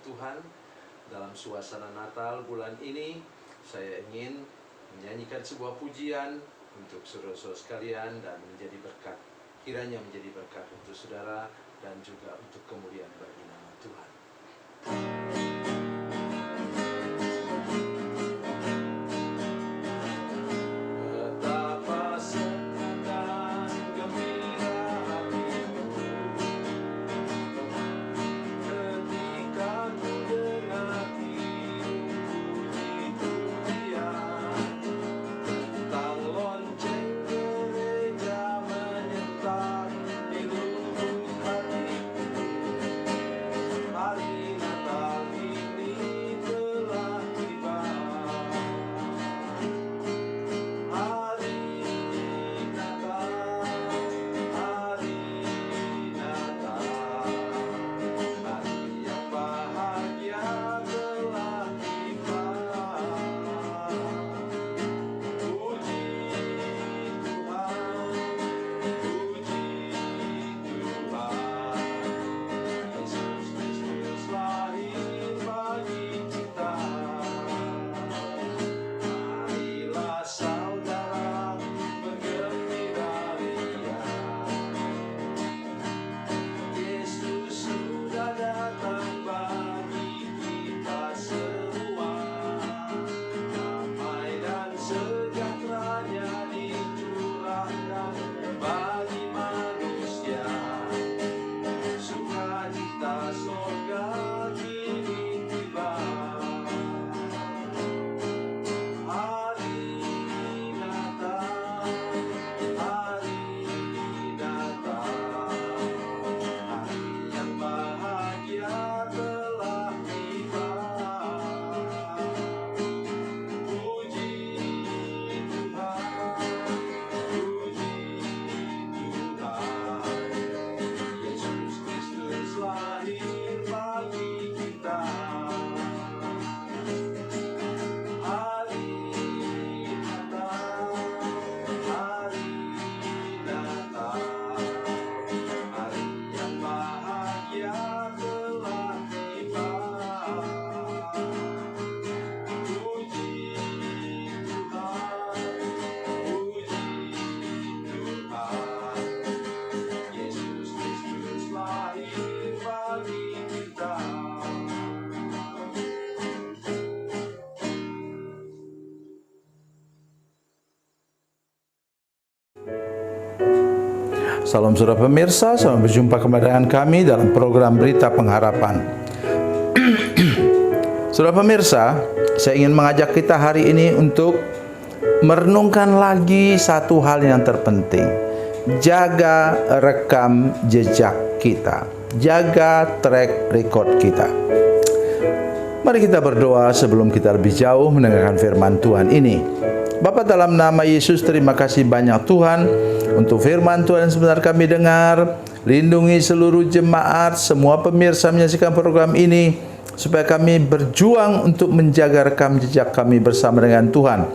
Tuhan. Dalam suasana Natal bulan ini, saya ingin menyanyikan sebuah pujian untuk saudara-saudara sekalian dan menjadi berkat. Kiranya menjadi berkat untuk saudara dan juga untuk kemuliaan bagi nama Tuhan. Salam saudara pemirsa, selamat berjumpa kembali dengan kami dalam program Berita Pengharapan. Saudara pemirsa, saya ingin mengajak kita hari ini untuk merenungkan lagi satu hal yang terpenting. Jaga rekam jejak kita, jaga track record kita. Mari kita berdoa sebelum kita lebih jauh mendengarkan firman Tuhan ini. Bapa, dalam nama Yesus, terima kasih banyak Tuhan untuk firman Tuhan yang sebentar kami dengar. Lindungi seluruh jemaat, semua pemirsa menyaksikan program ini, supaya kami berjuang untuk menjaga rekam jejak kami bersama dengan Tuhan,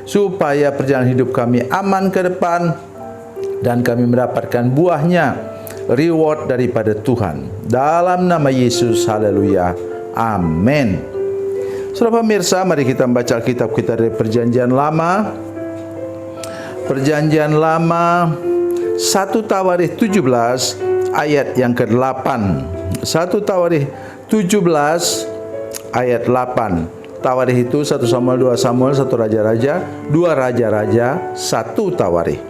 supaya perjalanan hidup kami aman ke depan dan kami mendapatkan buahnya, reward daripada Tuhan. Dalam nama Yesus, haleluya, amin. Saudara pemirsa, mari kita membaca Alkitab kita dari Perjanjian Lama. Perjanjian Lama 1 Tawarikh 17 ayat yang ke-8. 1 Tawarikh 17 ayat 8. Tawarikh itu 1 Samuel, 2 Samuel, 1 Raja-Raja, 2 Raja-Raja, 1 Tawarikh.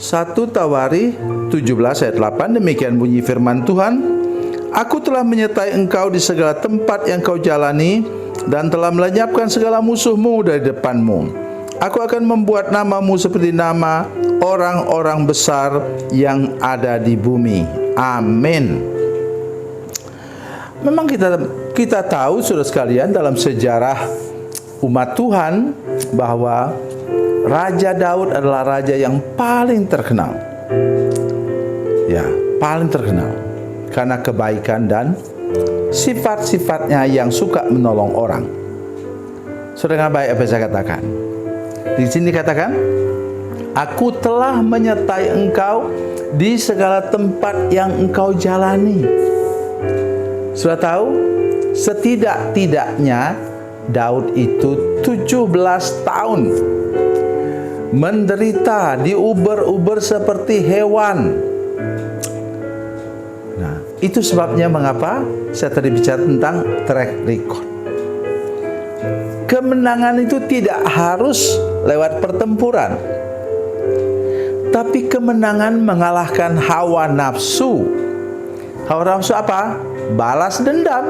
1 Tawarikh 17 ayat 8, demikian bunyi firman Tuhan. Aku telah menyertai engkau di segala tempat yang kau jalani, dan telah melenyapkan segala musuhmu dari depanmu. Aku akan membuat namamu seperti nama orang-orang besar yang ada di bumi. Amin. Memang kita tahu saudara sekalian, dalam sejarah umat Tuhan, bahwa Raja Daud adalah raja yang paling terkenal. Ya, paling terkenal karena kebaikan dan sifat-sifatnya yang suka menolong orang. Saudara, dengan baik apa yang saya katakan? Di sini katakan, aku telah menyertai engkau di segala tempat yang engkau jalani. Sudah tahu? Setidak-tidaknya Daud itu 17 tahun menderita, diuber-uber seperti hewan. Nah, itu sebabnya mengapa saya tadi bicara tentang track record. Kemenangan itu tidak harus lewat pertempuran, tapi kemenangan mengalahkan hawa nafsu. Hawa nafsu apa? Balas dendam.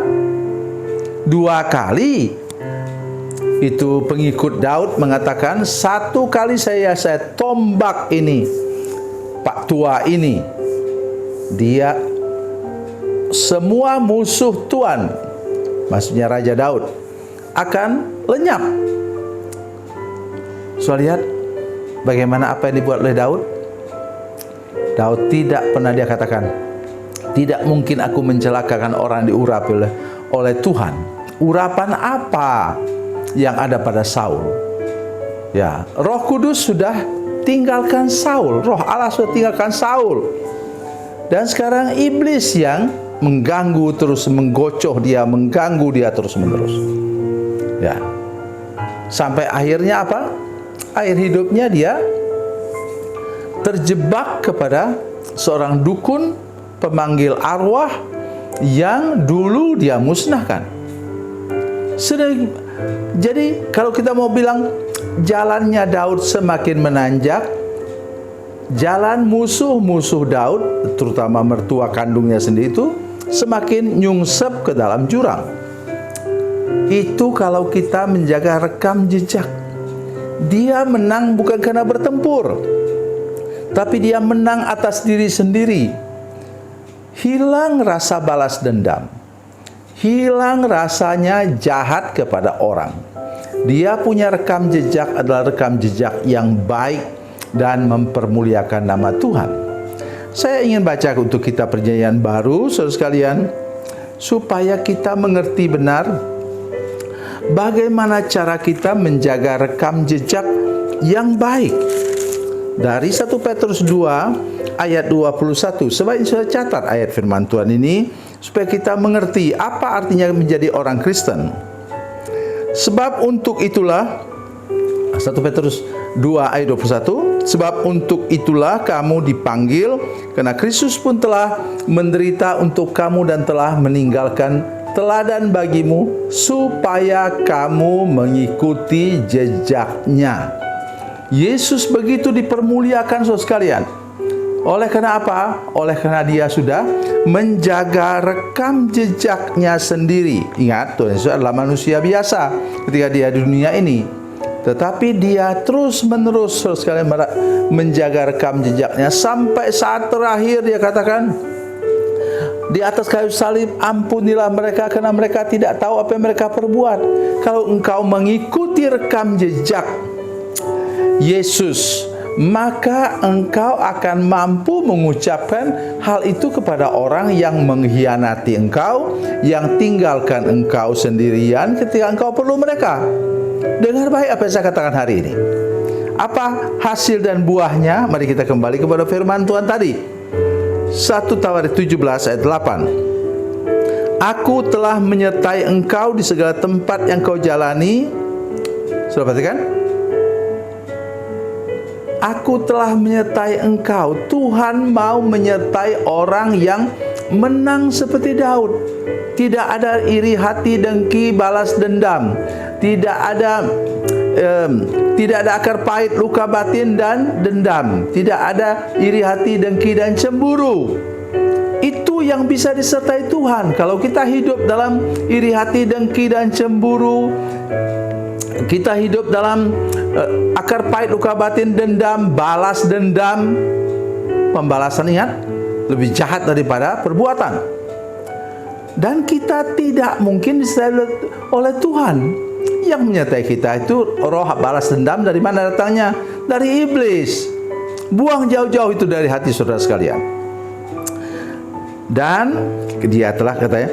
2 kali itu pengikut Daud mengatakan, 1 kali saya tombak ini, Pak tua ini. Dia semua musuh Tuhan, maksudnya Raja Daud, akan lenyap. Sudah lihat bagaimana apa yang dibuat oleh Daud? Daud tidak pernah dia katakan, tidak mungkin aku mencelakakan orang diurapi oleh Tuhan. Urapan apa yang ada pada Saul? Ya, Roh Kudus sudah tinggalkan Saul, Roh Allah sudah tinggalkan Saul. Dan sekarang iblis yang mengganggu terus, menggocoh dia, mengganggu dia terus-menerus. Ya. Sampai akhirnya apa? Akhir hidupnya dia terjebak kepada seorang dukun pemanggil arwah yang dulu dia musnahkan. Jadi kalau kita mau bilang jalannya Daud semakin menanjak, jalan musuh-musuh Daud, terutama mertua kandungnya sendiri itu semakin nyungsep ke dalam jurang. Itu kalau kita menjaga rekam jejak. Dia menang bukan karena bertempur, tapi dia menang atas diri sendiri. Hilang rasa balas dendam, hilang rasanya jahat kepada orang. Dia punya rekam jejak adalah rekam jejak yang baik dan mempermuliakan nama Tuhan. Saya ingin baca untuk kita perjanjian baru, saudara sekalian, supaya kita mengerti benar bagaimana cara kita menjaga rekam jejak yang baik. Dari 1 Petrus 2 ayat 21. Sebaiknya saya catat ayat firman Tuhan ini supaya kita mengerti apa artinya menjadi orang Kristen. Sebab untuk itulah, 1 Petrus 2 ayat 21, sebab untuk itulah kamu dipanggil, karena Kristus pun telah menderita untuk kamu dan telah meninggalkan teladan bagimu, supaya kamu mengikuti jejaknya. Yesus begitu dipermuliakan, saudara sekalian. Oleh karena apa? Oleh karena dia sudah menjaga rekam jejaknya sendiri. Ingat, Tuhan Yesus adalah manusia biasa ketika dia di dunia ini. Tetapi dia terus-menerus, saudara sekalian, menjaga rekam jejaknya sampai saat terakhir dia katakan, di atas kayu salib, ampunilah mereka karena mereka tidak tahu apa yang mereka perbuat. Kalau engkau mengikuti rekam jejak Yesus, maka engkau akan mampu mengucapkan hal itu kepada orang yang mengkhianati engkau, yang tinggalkan engkau sendirian ketika engkau perlu mereka. Dengar baik apa yang saya katakan hari ini. Apa hasil dan buahnya? Mari kita kembali kepada firman Tuhan tadi. 1 Tawarik 17 ayat 8. Aku telah menyertai engkau di segala tempat yang kau jalani. Sudah perhatikan? Aku telah menyertai engkau. Tuhan mau menyertai orang yang menang seperti Daud. Tidak ada iri hati, dengki, balas dendam. Tidak ada akar pahit, luka batin dan dendam. Tidak ada iri hati, dengki dan cemburu. Itu yang bisa disertai Tuhan. Kalau kita hidup dalam iri hati, dengki dan cemburu, kita hidup dalam akar pahit, luka batin, dendam, balas dendam. Pembalasan, ingat, lebih jahat daripada perbuatan. Dan kita tidak mungkin disertai oleh Tuhan. Yang menyertai kita itu roh balas dendam. Dari mana datangnya? Dari iblis. Buang jauh-jauh itu dari hati saudara sekalian. Dan dia telah, katanya,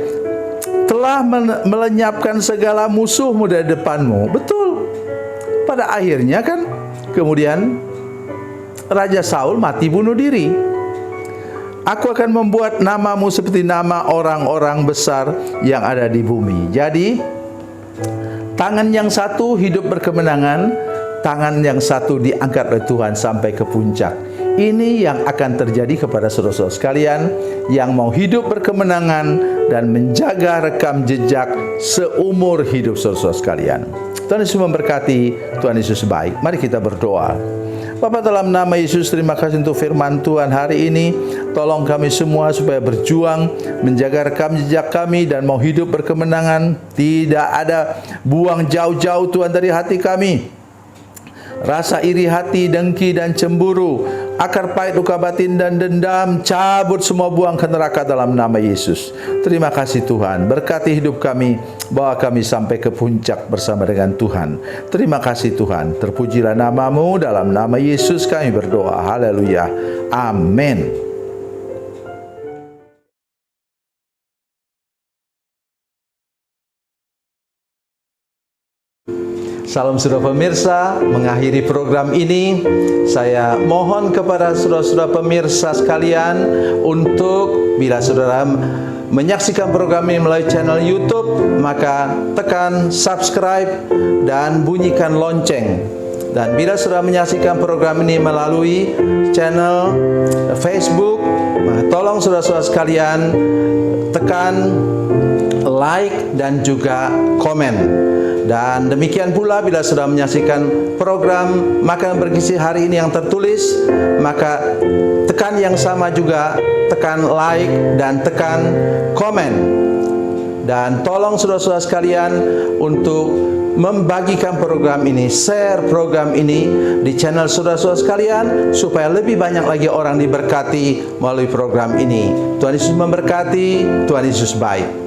telah melenyapkan segala musuhmu dari depanmu. Betul. Pada akhirnya kan kemudian Raja Saul mati bunuh diri. Aku akan membuat namamu seperti nama orang-orang besar yang ada di bumi. Jadi, tangan yang satu hidup berkemenangan, tangan yang satu diangkat oleh Tuhan sampai ke puncak. Ini yang akan terjadi kepada saudara-saudara sekalian yang mau hidup berkemenangan dan menjaga rekam jejak seumur hidup saudara-saudara sekalian. Tuhan Yesus memberkati, Tuhan Yesus baik. Mari kita berdoa. Bapa, dalam nama Yesus, terima kasih untuk firman Tuhan hari ini. Tolong kami semua supaya berjuang menjaga rekam jejak kami dan mau hidup berkemenangan. Tidak ada buang jauh-jauh Tuhan dari hati kami rasa iri hati, dengki dan cemburu, akar pahit, luka batin dan dendam, cabut semua, buang ke neraka dalam nama Yesus. Terima kasih Tuhan, berkati hidup kami, bawa kami sampai ke puncak bersama dengan Tuhan. Terima kasih Tuhan, terpujilah namamu, dalam nama Yesus kami berdoa. Haleluya, amin. Salam saudara pemirsa, mengakhiri program ini saya mohon kepada saudara-saudara pemirsa sekalian untuk bila saudara menyaksikan program ini melalui channel YouTube, maka tekan subscribe dan bunyikan lonceng. Dan bila saudara menyaksikan program ini melalui channel Facebook, tolong saudara-saudara sekalian tekan like dan juga komen. Dan demikian pula bila sudah menyaksikan program Makan Bergizi hari ini yang tertulis, maka tekan yang sama juga, tekan like dan tekan komen. Dan tolong saudara-saudara sekalian untuk membagikan program ini, share program ini di channel saudara-saudara sekalian, supaya lebih banyak lagi orang diberkati melalui program ini. Tuhan Yesus memberkati, Tuhan Yesus baik.